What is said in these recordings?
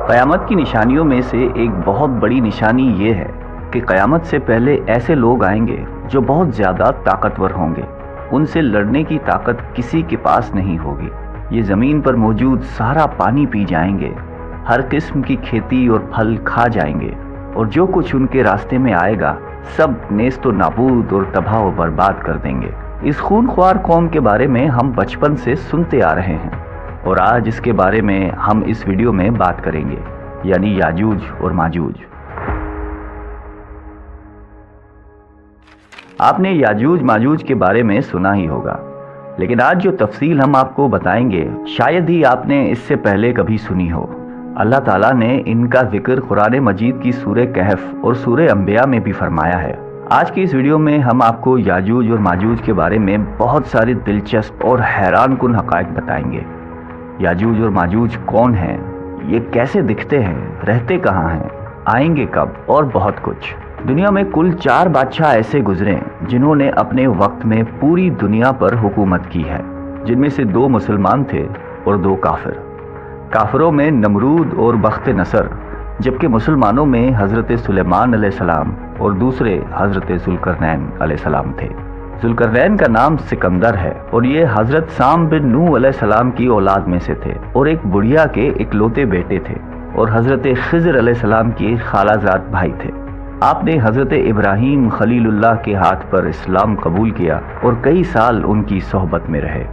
क़यामत की निशानियों में से एक बहुत बड़ी निशानी ये है कि क़यामत से पहले ऐसे लोग आएंगे जो बहुत ज़्यादा ताकतवर होंगे। उनसे लड़ने की ताकत किसी के पास नहीं होगी। ये ज़मीन पर मौजूद सारा पानी पी जाएंगे, हर किस्म की खेती और फल खा जाएंगे, और जो कुछ उनके रास्ते में आएगा सब नेस्त व नाबूद और तबाह व बर्बाद कर देंगे। इस खूनख्वार कौम के बारे में हम बचपन से सुनते आ रहे हैं और आज इसके बारे में हम इस वीडियो में बात करेंगे, यानी याजूज और माजूज। आपने याजूज माजूज के बारे में सुना ही होगा, लेकिन आज जो तफसील हम आपको बताएंगे शायद ही आपने इससे पहले कभी सुनी हो। अल्लाह ताला ने इनका जिक्र कुरान मजीद की सूरह कहफ और सूरह अंबिया में भी फरमाया है। आज की इस वीडियो में हम आपको याजूज और माजूज के बारे में बहुत सारे दिलचस्प और हैरान कुन हक़ाइक़ बताएंगे। याजूज और माजूज कौन हैं, ये कैसे दिखते हैं, रहते कहाँ हैं, आएंगे कब, और बहुत कुछ। दुनिया में कुल 4 बादशाह ऐसे गुजरे जिन्होंने अपने वक्त में पूरी दुनिया पर हुकूमत की है, जिनमें से 2 मुसलमान थे और 2 काफिर। काफिरों में नमरूद और बख्त नसर, जबकि मुसलमानों में हज़रत सुलेमान अलैहिस्सलाम और दूसरे हज़रत ज़ुल्करनैन अलैहिस्सलाम थे। ज़ुल्करनैन का नाम सिकंदर है और ये हज़रत साम बिन नूह अलैहिस्सलाम की औलाद में से थे और एक बुढ़िया के इकलौते बेटे थे और हज़रत खिज़र अलैहिस्सलाम के खालाजाद भाई थे। आपने हज़रत इब्राहीम खलीलुल्लाह के हाथ पर इस्लाम कबूल किया और कई साल उनकी सोहबत में रहे।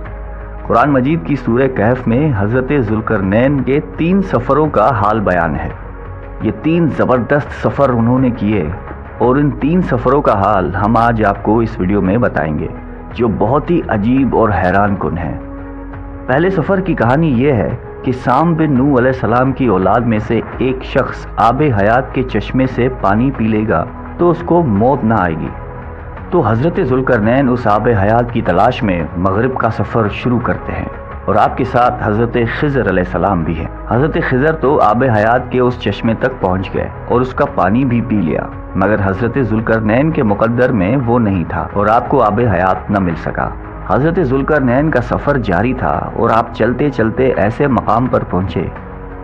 कुरान मजीद की सूरह कहफ में हज़रत ज़ुल्करनैन के 3 सफ़रों का हाल बयान है। ये 3 ज़बरदस्त सफ़र उन्होंने किए और इन 3 सफ़रों का हाल हम आज आपको इस वीडियो में बताएंगे, जो बहुत ही अजीब और हैरान कुन है। पहले सफ़र की कहानी ये है कि साम बिन नूह अलैहिस्सलाम की औलाद में से एक शख्स आबे हयात के चश्मे से पानी पी लेगा तो उसको मौत ना आएगी। तो हज़रत ज़ुल्करनैन उस आबे हयात की तलाश में मगरिब का सफ़र शुरू करते हैं और आपके साथ हज़रत खिज़र अलैहिस्सलाम भी हैं। हज़रत खिज़र तो आबे हयात के उस चश्मे तक पहुंच गए और उसका पानी भी पी लिया, मगर हज़रत ज़ुल्करनैन के मुक़द्दर में वो नहीं था और आपको आबे हयात न मिल सका। हज़रत ज़ुल्करनैन का सफ़र जारी था और आप चलते चलते ऐसे मकाम पर पहुँचे,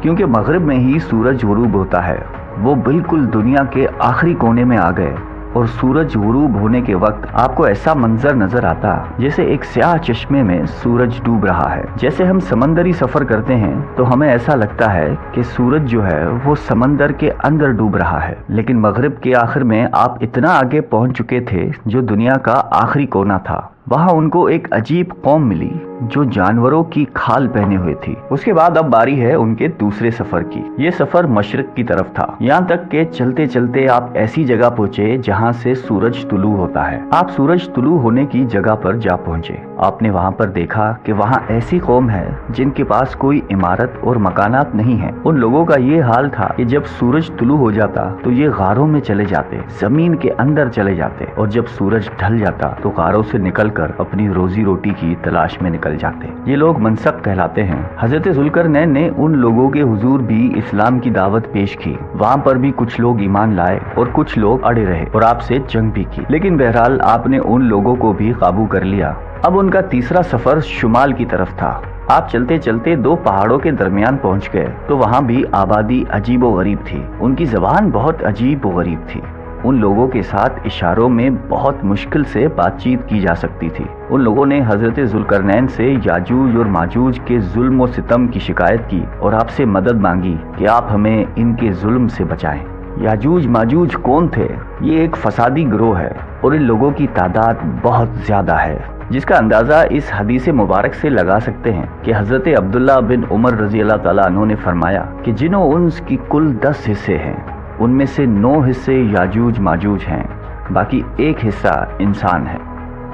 क्योंकि मगरिब में ही सूरज गुरूब होता है। वो बिल्कुल दुनिया के आखिरी कोने में आ गए और सूरज गुरूब होने के वक्त आपको ऐसा मंजर नजर आता जैसे एक स्याह चश्मे में सूरज डूब रहा है। जैसे हम समंदरी सफर करते हैं तो हमें ऐसा लगता है कि सूरज जो है वो समंदर के अंदर डूब रहा है, लेकिन मगरिब के आखिर में आप इतना आगे पहुंच चुके थे जो दुनिया का आखिरी कोना था। वहाँ उनको एक अजीब कौम मिली जो जानवरों की खाल पहने हुए थी। उसके बाद अब बारी है उनके दूसरे सफर की। ये सफर मशरिक की तरफ था, यहाँ तक के चलते चलते आप ऐसी जगह पहुँचे जहाँ से सूरज तुलू होता है। आप सूरज तुलू होने की जगह पर जा पहुँचे। आपने वहाँ पर देखा कि वहाँ ऐसी कौम है जिनके पास कोई इमारत और मकानात नहीं है। उन लोगों का ये हाल था कि जब सूरज तुलू हो जाता तो ये गारों में चले जाते, जमीन के अंदर चले जाते, और जब सूरज ढल जाता तो गारों से निकल अपनी रोजी रोटी की तलाश में निकल जाते। ये लोग मनसक कहलाते हैं। हज़रत ज़ुल्करनैन ने उन लोगों के हुजूर भी इस्लाम की दावत पेश की। वहाँ पर भी कुछ लोग ईमान लाए और कुछ लोग अड़े रहे और आपसे जंग भी की, लेकिन बहरहाल आपने उन लोगों को भी काबू कर लिया। अब उनका तीसरा सफर शुमाल की तरफ था। आप चलते चलते 2 पहाड़ों के दरमियान पहुँच गए तो वहाँ भी आबादी अजीब व गरीब थी। उनकी ज़बान बहुत अजीब व गरीब थी। उन लोगों के साथ इशारों में बहुत मुश्किल से बातचीत की जा सकती थी। उन लोगों ने हज़रत ज़ुल्करनैन से याजूज और माजूज के जुल्म और सितम की शिकायत की और आपसे मदद मांगी कि आप हमें इनके जुल्म से बचाएं। याजूज माजूज कौन थे? ये एक फसादी गिरोह है और इन लोगों की तादाद बहुत ज़्यादा है, जिसका अंदाज़ा इस हदीस मुबारक से लगा सकते हैं कि हज़रत अब्दुल्ला बिन उमर रज़ी अल्लाह ताला अन्हु ने फरमाया कि जिनों उन्स की कुल 10 हिस्से हैं, उनमें से 9 हिस्से याजूज माजूज हैं, बाकी 1 हिस्सा इंसान है।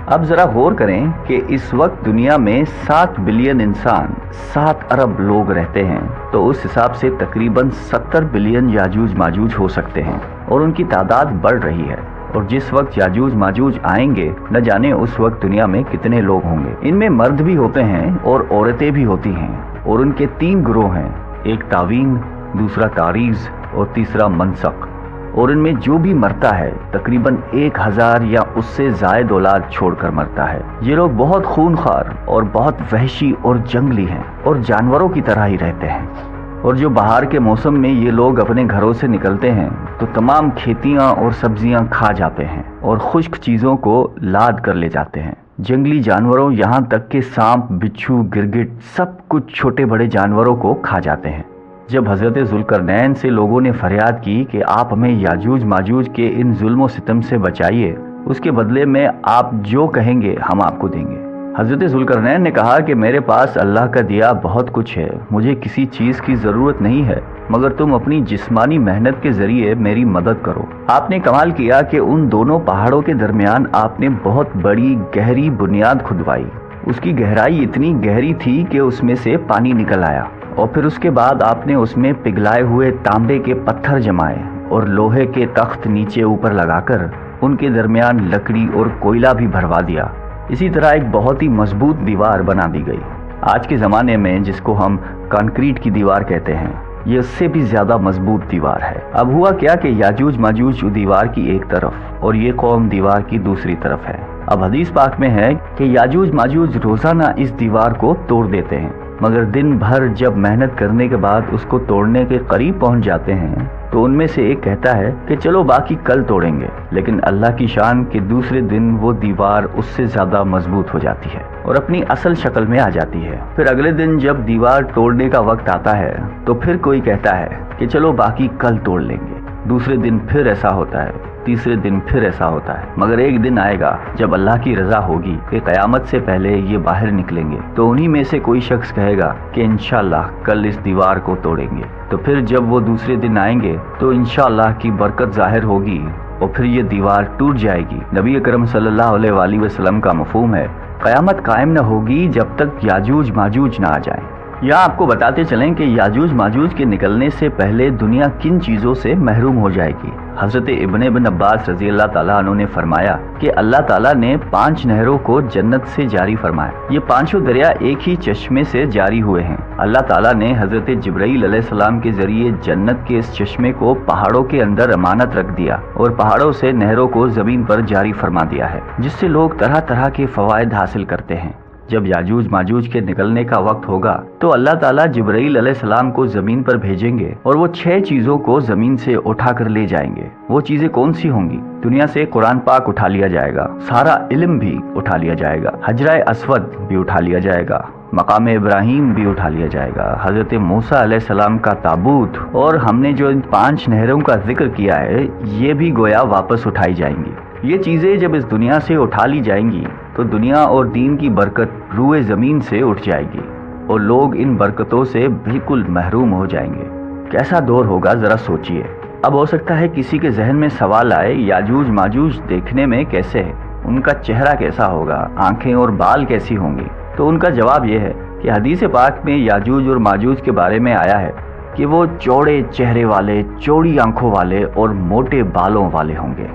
अब ज़रा गौर करें कि इस वक्त दुनिया में 7 बिलियन इंसान, 7 अरब लोग रहते हैं, तो उस हिसाब से तकरीबन 70 बिलियन याजूज माजूज हो सकते हैं और उनकी तादाद बढ़ रही है। और जिस वक्त याजूज माजूज आएंगे न जाने उस वक्त दुनिया में कितने लोग होंगे। इनमें मर्द भी होते हैं और औरतें भी होती हैं और उनके 3 गिरोह हैं, एक तावीन, दूसरा तारीज़ और तीसरा मनसक। और इनमें जो भी मरता है तकरीबन 1000 या उससे ज़ायद औलाद छोड़कर मरता है। ये लोग बहुत खूनखार और बहुत वहशी और जंगली हैं और जानवरों की तरह ही रहते हैं। और जो बहार के मौसम में ये लोग अपने घरों से निकलते हैं तो तमाम खेतियां और सब्जियां खा जाते हैं और खुश्क चीज़ों को लाद कर ले जाते हैं। जंगली जानवरों यहाँ तक के सांप, बिच्छू, गिरगिट सब कुछ छोटे बड़े जानवरों को खा जाते हैं। जब हज़रत ज़ुल्करनैन से लोगों ने फरियाद की कि आप हमें याजूज माजूज के इन जुल्म सितम से बचाइए, उसके बदले में आप जो कहेंगे हम आपको देंगे। हज़रत ज़ुल्करनैन ने कहा कि मेरे पास अल्लाह का दिया बहुत कुछ है, मुझे किसी चीज़ की ज़रूरत नहीं है, मगर तुम अपनी जिस्मानी मेहनत के ज़रिए मेरी मदद करो। आपने कमाल किया कि उन दोनों पहाड़ों के दरमियान आपने बहुत बड़ी गहरी बुनियाद खुदवाई। उसकी गहराई इतनी गहरी थी कि उसमें से पानी निकल आया और फिर उसके बाद आपने उसमें पिघलाए हुए तांबे के पत्थर जमाए और लोहे के तख्त नीचे ऊपर लगाकर उनके दरमियान लकड़ी और कोयला भी भरवा दिया। इसी तरह एक बहुत ही मजबूत दीवार बना दी गई। आज के ज़माने में जिसको हम कंक्रीट की दीवार कहते हैं, ये उससे भी ज़्यादा मजबूत दीवार है। अब हुआ क्या कि याजूज माजूज दीवार की एक तरफ और ये कौम दीवार की दूसरी तरफ है। अब हदीस पाक में है कि याजूज माजूज रोज़ाना इस दीवार को तोड़ देते हैं, मगर दिन भर जब मेहनत करने के बाद उसको तोड़ने के करीब पहुंच जाते हैं तो उनमें से एक कहता है कि चलो बाकी कल तोड़ेंगे, लेकिन अल्लाह की शान के दूसरे दिन वो दीवार उससे ज़्यादा मजबूत हो जाती है और अपनी असल शक्ल में आ जाती है। फिर अगले दिन जब दीवार तोड़ने का वक्त आता है तो फिर कोई कहता है कि चलो बाकी कल तोड़ लेंगे। दूसरे दिन फिर ऐसा होता है, तीसरे दिन फिर ऐसा होता है, मगर एक दिन आएगा जब अल्लाह की रजा होगी कि क़यामत से पहले ये बाहर निकलेंगे तो उन्हीं में से कोई शख्स कहेगा कि इंशाअल्लाह कल इस दीवार को तोड़ेंगे। तो फिर जब वो दूसरे दिन आएंगे तो इंशाअल्लाह की बरकत जाहिर होगी और फिर ये दीवार टूट जाएगी। नबी अकरम सल्लल्लाहु अलैहि वसल्लम का मफ़हूम है क़यामत कायम न होगी जब तक याजूज माजूज ना आ जाए। यहाँ आपको बताते चलें कि याजूज माजूज के निकलने से पहले दुनिया किन चीज़ों से महरूम हो जाएगी। हज़रत इब्न अब्बास रज़ी अल्लाह ताला अन्हु ने फरमाया कि अल्लाह ताला ने 5 नहरों को जन्नत से जारी फरमाया। ये पांचों दरिया एक ही चश्मे से जारी हुए हैं। अल्लाह ताला ने हज़रत जिब्राईल अलैहिस्सलाम के जरिए जन्नत के इस चश्मे को पहाड़ों के अंदर अमानत रख दिया और पहाड़ों से नहरों को ज़मीन पर जारी फरमा दिया है, जिससे लोग तरह तरह के फ़वाइद हासिल करते हैं। जब याजूज माजूज के निकलने का वक्त होगा तो अल्लाह ताला जिब्राईल अलैहिस्सलाम को जमीन पर भेजेंगे और वो 6 चीजों को जमीन से उठा कर ले जाएंगे। वो चीजें कौन सी होंगी? दुनिया से कुरान पाक उठा लिया जाएगा, सारा इल्म भी उठा लिया जाएगा, हजरा अस्वद भी उठा लिया जाएगा, मकाम इब्राहिम भी उठा लिया जाएगा, हजरत मूसा अलैहिस्सलाम का ताबूत, और हमने जो इन 5 नहरों का जिक्र किया है ये भी गोया वापस उठाई जाएंगी। ये चीज़ें जब इस दुनिया से उठा ली जाएंगी तो दुनिया और दीन की बरकत रूए ज़मीन से उठ जाएगी और लोग इन बरकतों से बिल्कुल महरूम हो जाएंगे। कैसा दौर होगा ज़रा सोचिए। अब हो सकता है किसी के जहन में सवाल आए, याजूज माजूज देखने में कैसे है, उनका चेहरा कैसा होगा, आंखें और बाल कैसी होंगी? तो उनका जवाब यह है कि हदीस पाक में याजूज और माजूज के बारे में आया है कि वो चौड़े चेहरे वाले, चौड़ी आंखों वाले और मोटे बालों वाले होंगे।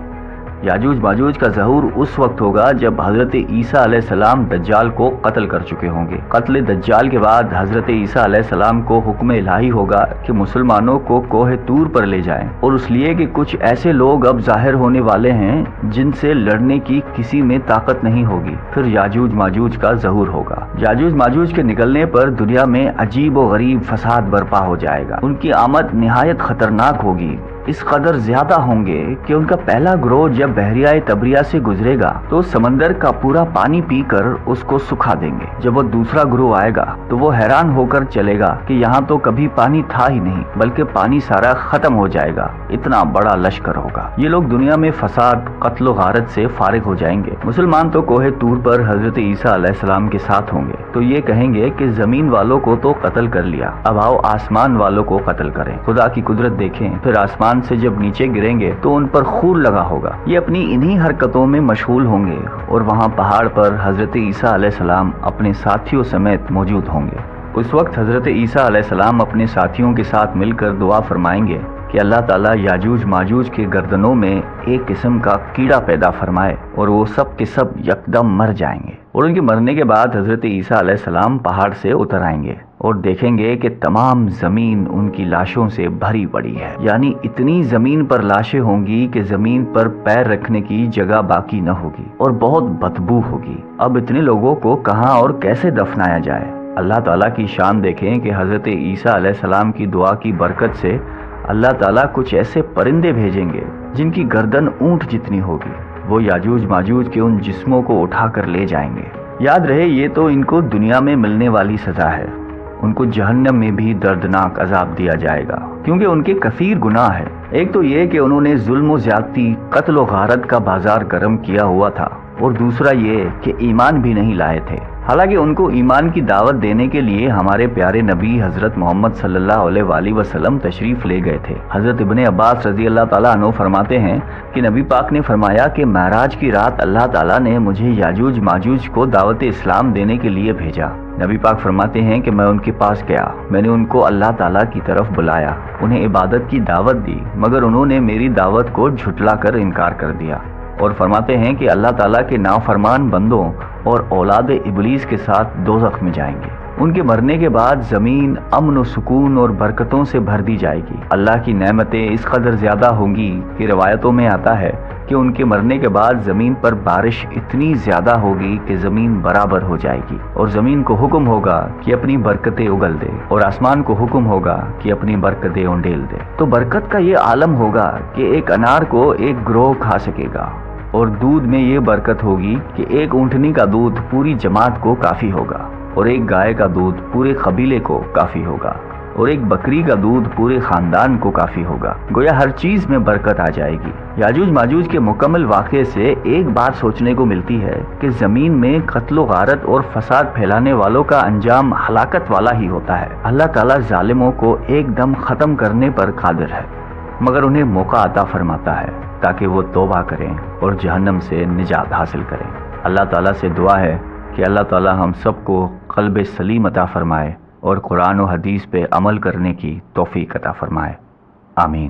याजूज माजूज का ज़हूर उस वक्त होगा जब हज़रत ईसा अलैहिस्सलाम दज्जाल को कत्ल कर चुके होंगे। कत्ल दज्जाल के बाद हज़रत ईसा अलैहिस्सलाम को हुक्म इलाही होगा कि मुसलमानों को कोहे तूर पर ले जाएं, और इसलिए कि कुछ ऐसे लोग अब जाहिर होने वाले हैं जिनसे लड़ने की किसी में ताकत नहीं होगी। फिर याजूज माजूज का ज़हूर होगा। याजूज माजूज के निकलने पर दुनिया में अजीब व गरीब फसाद बर्पा हो जाएगा। उनकी आमद निहायत खतरनाक होगी, इस कदर ज्यादा होंगे कि उनका पहला ग्रोह जब बहरिया तबरिया से गुजरेगा तो समंदर का पूरा पानी पीकर उसको सुखा देंगे। जब वो दूसरा ग्रोह आएगा तो वो हैरान होकर चलेगा कि यहाँ तो कभी पानी था ही नहीं, बल्कि पानी सारा खत्म हो जाएगा। इतना बड़ा लश्कर होगा। ये लोग दुनिया में फसाद, कत्ल गारत से फारिग हो जाएंगे। मुसलमान तो कोहे तूर पर हजरत ईसा अलैहिस्सलाम के साथ होंगे, तो ये कहेंगे कि जमीन वालों को तो कत्ल कर लिया, अब आओ आसमान वालों को कत्ल करें। खुदा की कुदरत देखें। फिर आसमान से जब नीचे गिरेंगे तो उन पर खून लगा होगा। ये अपनी इन्हीं हरकतों में मशगूल होंगे और वहाँ पहाड़ पर हजरत ईसा अलैहिस्सलाम अपने साथियों समेत मौजूद होंगे। उस वक्त हजरत ईसा अलैहिस्सलाम अपने साथियों के साथ मिलकर दुआ फरमाएंगे कि अल्लाह ताला याजूज माजूज के गर्दनों में एक किस्म का कीड़ा पैदा फरमाए और वो सब के सब यकदम मर जाएंगे। और उनके मरने के बाद हजरत ईसा अलैहिस्सलाम पहाड़ से उतर आएंगे और देखेंगे कि तमाम जमीन उनकी लाशों से भरी पड़ी है। यानी इतनी जमीन पर लाशें होंगी कि जमीन पर पैर रखने की जगह बाकी न होगी और बहुत बदबू होगी। अब इतने लोगों को कहां और कैसे दफनाया जाए? اللہ تعالیٰ کی شان دیکھیں کہ حضرت عیسیٰ علیہ السلام کی دعا کی برکت سے اللہ تعالیٰ کچھ ایسے پرندے بھیجیں گے جن کی گردن اونٹ جتنی ہوگی، وہ یاجوج ماجوج کے ان جسموں کو اٹھا کر لے جائیں گے۔ یاد رہے یہ تو ان کو دنیا میں ملنے والی سزا ہے، ان کو جہنم میں بھی دردناک عذاب دیا جائے گا، کیونکہ ان کے کثیر گناہ ہے۔ ایک تو یہ کہ انہوں نے ظلم و زیادتی، قتل و غارت کا بازار گرم کیا ہوا تھا، اور دوسرا یہ کہ ایمان بھی نہیں لائے تھے۔ حالانکہ ان کو ایمان کی دعوت دینے کے لیے ہمارے پیارے نبی حضرت محمد صلی اللہ علیہ وآلہ وسلم تشریف لے گئے تھے۔ حضرت ابن عباس رضی اللہ تعالیٰ عنہ فرماتے ہیں کہ نبی پاک نے فرمایا کہ معراج کی رات اللہ تعالیٰ نے مجھے یاجوج ماجوج کو دعوت اسلام دینے کے لیے بھیجا۔ نبی پاک فرماتے ہیں کہ میں ان کے پاس گیا، میں نے ان کو اللہ تعالیٰ کی طرف بلایا، انہیں عبادت کی دعوت دی، مگر انہوں نے میری دعوت کو جھٹلا کر انکار کر دیا، اور فرماتے ہیں کہ اللہ تعالیٰ کے نافرمان بندوں اور اولاد ابلیس کے ساتھ دوزخ میں جائیں گے۔ ان کے مرنے کے بعد زمین امن و سکون اور برکتوں سے بھر دی جائے گی۔ اللہ کی نعمتیں اس قدر زیادہ ہوں گی کہ روایتوں میں آتا ہے کہ ان کے مرنے کے بعد زمین پر بارش اتنی زیادہ ہوگی کہ زمین برابر ہو جائے گی، اور زمین کو حکم ہوگا کہ اپنی برکتیں اگل دے، اور آسمان کو حکم ہوگا کہ اپنی برکتیں انڈیل دے۔ تو برکت کا یہ عالم ہوگا کہ ایک انار کو ایک گروہ کھا سکے گا، اور دودھ میں یہ برکت ہوگی کہ ایک اونٹنی کا دودھ پوری جماعت کو کافی ہوگا، اور ایک گائے کا دودھ پورے قبیلے کو کافی ہوگا، اور ایک بکری کا دودھ پورے خاندان کو کافی ہوگا۔ گویا ہر چیز میں برکت آ جائے گی۔ یاجوج ماجوج کے مکمل واقعے سے ایک بات سوچنے کو ملتی ہے کہ زمین میں قتل و غارت اور فساد پھیلانے والوں کا انجام ہلاکت والا ہی ہوتا ہے۔ اللہ تعالیٰ ظالموں کو ایک دم ختم کرنے پر قادر ہے، مگر انہیں موقع عطا فرماتا ہے تاکہ وہ توبہ کریں اور جہنم سے نجات حاصل کریں۔ اللہ تعالیٰ سے دعا ہے کہ اللہ تعالیٰ ہم سب کو قلب سلیم عطا فرمائے اور قرآن و حدیث پہ عمل کرنے کی توفیق عطا فرمائے۔ آمین۔